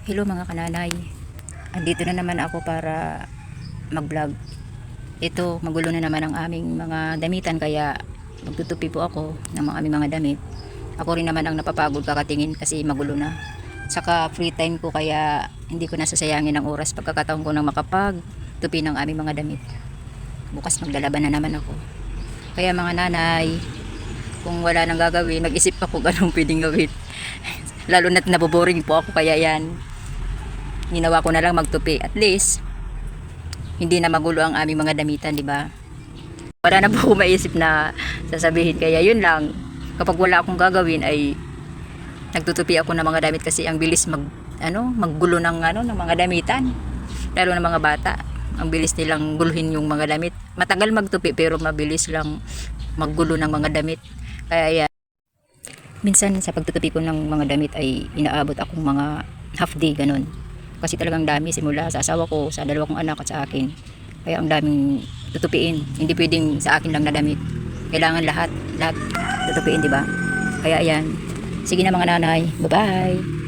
Hello mga kananay. Andito na naman ako para mag-vlog. Ito, magulo na naman ang aming mga damitan kaya magtutupi po ako ng mga aming mga damit. Ako rin naman ang napapagod kakatingin kasi magulo na. Saka free time ko kaya hindi ko nasasayangin ang oras pagkakataon ko ng makapagtupi ng aming mga damit. Bukas maglalaban na naman ako. Kaya mga nanay, kung wala nang gagawin, mag-isip ako kung anong pwedeng gawin. Lalo na't naboboring po ako kaya yan. Ginawa ko na lang magtupi. At least, hindi na magulo ang aming mga damitan, di ba? Wala na po ako maisip na sasabihin. Kaya yun lang. Kapag wala akong gagawin ay nagtutupi ako ng mga damit kasi ang bilis maggulo ng mga damitan. Lalo ng mga bata. Ang bilis nilang guluhin yung mga damit. Matagal magtupi pero mabilis lang maggulo ng mga damit. Kaya yan. Minsan sa pagtutupi ko ng mga damit ay inaabot akong mga half day ganun. Kasi talagang dami simula sa asawa ko, sa dalawa kong anak at sa akin. Kaya ang daming tutupiin. Hindi pwedeng sa akin lang na damit. Kailangan lahat tutupiin, di ba? Kaya ayan. Sige na mga nanay. Bye-bye.